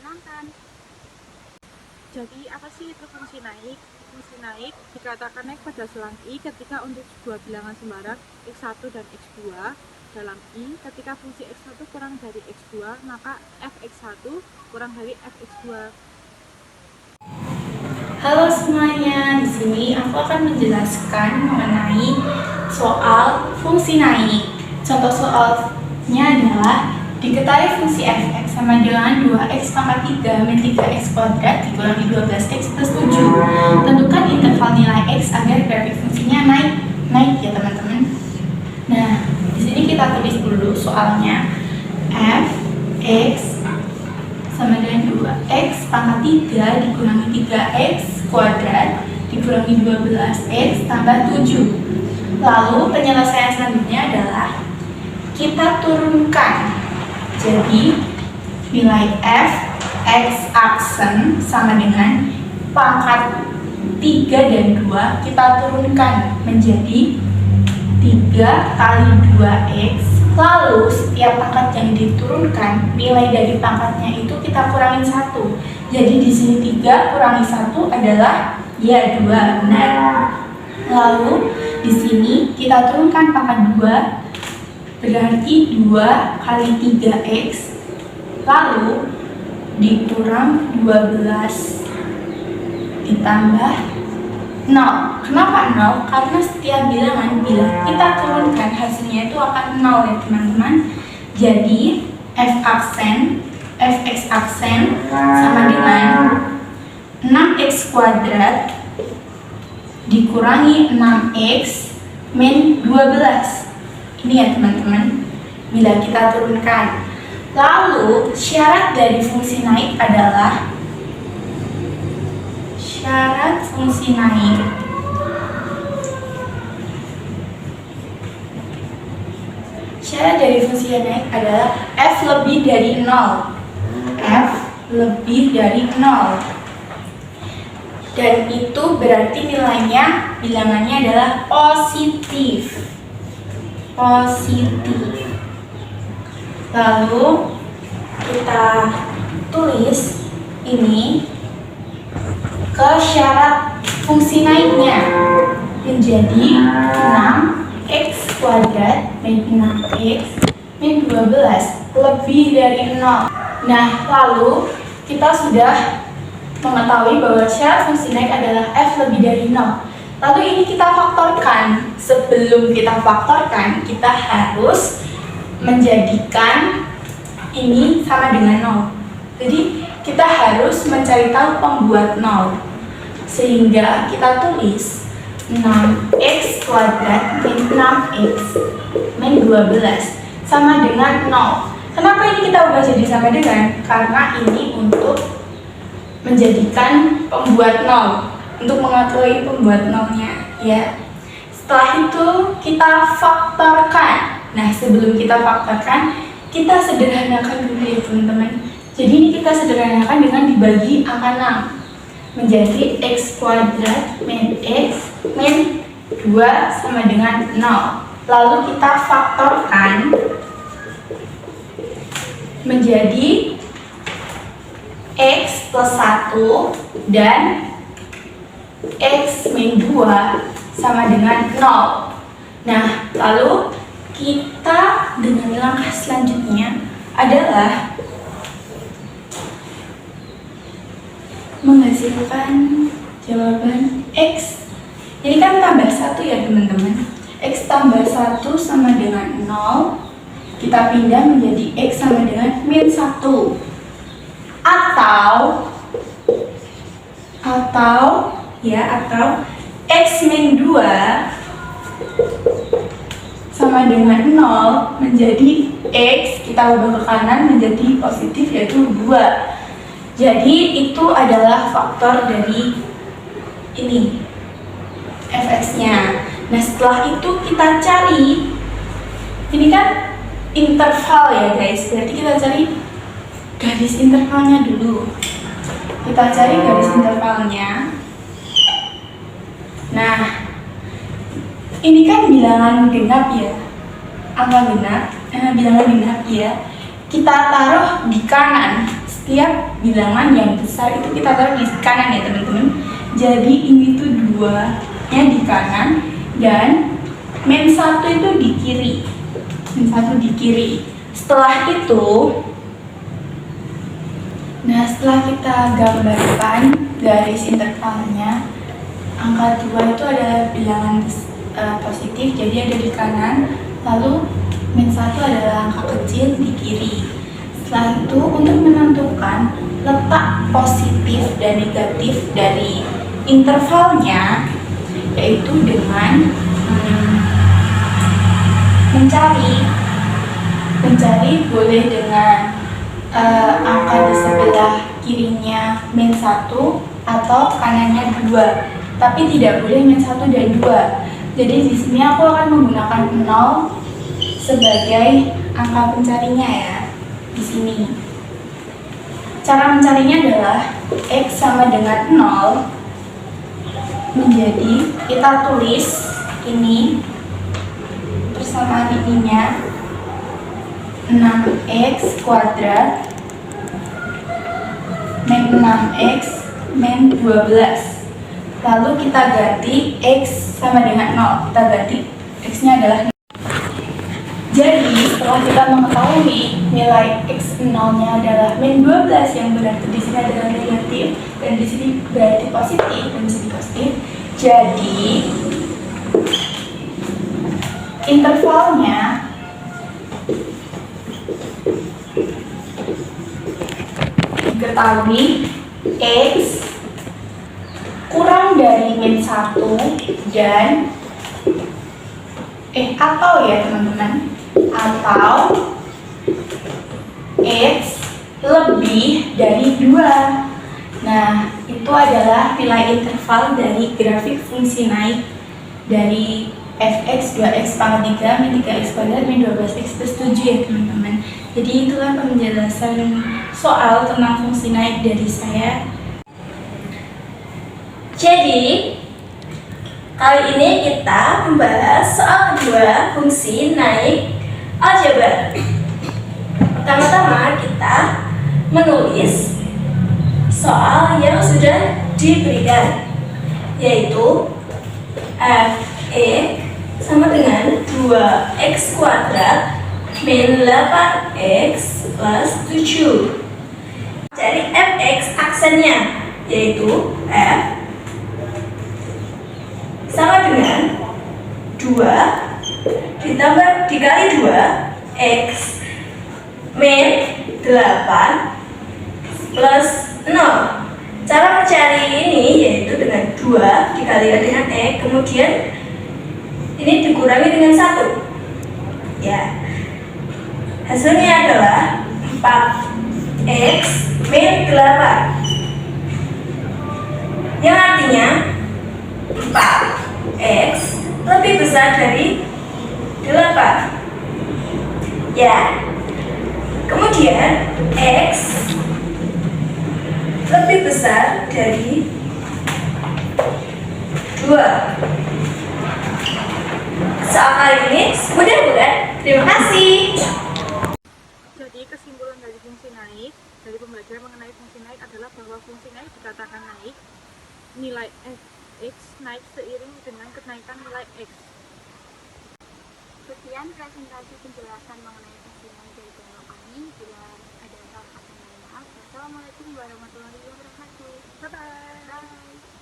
menyenangkan. Jadi apa sih itu fungsi naik? Fungsi naik dikatakan naik pada selang I ketika untuk sebuah bilangan sembarang x1 dan x2 dalam I ketika fungsi x1 kurang dari x2 maka fx1 kurang dari fx2. Halo semuanya, di sini aku akan menjelaskan mengenai soal fungsi naik. Contoh soalnya adalah diketahui fungsi fx sama dengan 2x pangkat 3 min 3x kuadrat dikurangi 12x plus 7. Tentukan interval nilai x agar grafik fungsinya naik ya teman-teman. Nah, di sini kita tulis dulu soalnya. Fx sama dengan 2x pangkat 3 dikurangi 3x kuadrat dikurangi 12x tambah 7. Lalu penyelesaian selanjutnya adalah kita turunkan. Jadi nilai f x aksen sama dengan pangkat 3 dan 2 kita turunkan menjadi 3 kali 2x. Lalu setiap pangkat yang diturunkan, nilai dari pangkatnya itu kita kurangin 1. Jadi di sini 3 kurangi 1 adalah ya 2, benar. Lalu di sini kita turunkan pangkat 2 berarti 2 kali 3x. Lalu dikurang 12 ditambah 0. Kenapa 0? Karena setiap bilangan bila kita turunkan hasilnya itu akan 0 ya teman-teman. Jadi fx aksen sama dengan 6x kuadrat dikurangi 6x min 12. Ini ya teman-teman, bila kita turunkan. Lalu syarat dari fungsi naik adalah syarat fungsi naik adalah f lebih dari 0. F lebih dari 0. Dan itu berarti nilainya, bilangannya adalah positif. Lalu kita tulis ini ke syarat fungsi naiknya menjadi 6x kuadrat min 6x min 12 lebih dari 0. Nah, lalu kita sudah mengetahui bahwa syarat fungsi naik adalah f lebih dari 0. Lalu ini kita faktorkan. Sebelum kita faktorkan, kita harus menjadikan ini sama dengan 0. Jadi kita harus mencari tahu pembuat 0. Sehingga kita tulis 6x kuadrat min 6x min 12 sama dengan 0. Kenapa ini kita ubah jadi sama dengan? Karena ini untuk menjadikan pembuat 0, untuk mengetahui pembuat 0-nya ya. Setelah itu kita faktorkan. Nah, sebelum kita faktorkan, kita sederhanakan dulu ya teman-teman. Jadi ini kita sederhanakan dengan dibagi angka 6 menjadi x kuadrat min x min 2 sama dengan 0. Lalu kita faktorkan menjadi x plus 1 dan x min 2 sama dengan 0. Nah, lalu kita dengan langkah selanjutnya adalah menghasilkan jawaban x. Ini kan tambah 1 ya teman-teman. X tambah 1 sama dengan 0. Kita pindah menjadi x sama dengan min 1. Atau x min 2 sama dengan 0 menjadi x, kita ubah ke kanan menjadi positif yaitu 2. Jadi itu adalah faktor dari ini fx-nya. Nah, setelah itu kita cari, ini kan interval ya guys, berarti kita cari garis intervalnya dulu. Kita cari garis intervalnya. Nah, ini kan bilangan genap ya, angka genap, bilangan genap ya. Kita taruh di kanan. setiap bilangan yang besar itu kita taruh di kanan ya teman-teman. Jadi ini tuh 2-nya di kanan dan min 1 itu di kiri. Min 1 di kiri. Setelah itu, setelah kita gambarkan garis intervalnya, angka 2 itu adalah bilangan positif, jadi ada di kanan. Lalu min 1 adalah angka kecil di kiri. Setelah itu, untuk menentukan letak positif dan negatif dari intervalnya, yaitu dengan mencari boleh dengan angka di sebelah kirinya min 1 atau kanannya 2, tapi tidak boleh min 1 dan 2. Jadi di sini aku akan menggunakan 0 sebagai angka pencarinya ya. Di sini cara mencarinya adalah x sama dengan 0, menjadi kita tulis ini persamaan ininya 6x kuadrat min 6x min 12. Lalu kita ganti x sama dengan 0, kita ganti x nya adalah. Jadi setelah kita mengetahui nilai x0 nya adalah min 12 yang berarti di sini adalah negatif dan di sini berarti positif dan di sini positif. Jadi intervalnya diketahui x kurang dari min 1 dan atau ya teman-teman, atau x lebih dari 2. Nah, itu adalah nilai interval dari grafik fungsi naik dari fx 2x pangkat 3 min 3x kuadrat min 12x plus 7 ya teman-teman. Jadi itulah penjelasan soal tentang fungsi naik dari saya. Jadi kali ini kita membahas soal kedua fungsi naik aljabar. Pertama-tama kita menulis soal yang sudah diberikan, yaitu f(x) sama dengan 2x kuadrat min 8x plus 7. Cari fx aksennya, yaitu f sama dengan 2 ditambah dikali 2 x min 8 plus 0. Cara mencari ini yaitu dengan 2 dikalikan dengan x, kemudian ini dikurangi dengan 1 ya. Hasilnya adalah 4x min 8, yang artinya 4x lebih besar dari 8 ya. Kemudian x lebih besar dari 2. Soal kali ini mudah bukan? Terima kasih. Jadi kesimpulan dari fungsi naik, dari pembelajaran mengenai fungsi naik adalah bahwa fungsi naik dikatakan naik, nilai f(x) naik seiring dengan kenaikan nilai x. Sekian presentasi penjelasan mengenai fungsi naik dari channel kami. Bila ada salah kata, mohon maaf. Wassalamualaikum warahmatullahi wabarakatuh. Bye-bye. Bye.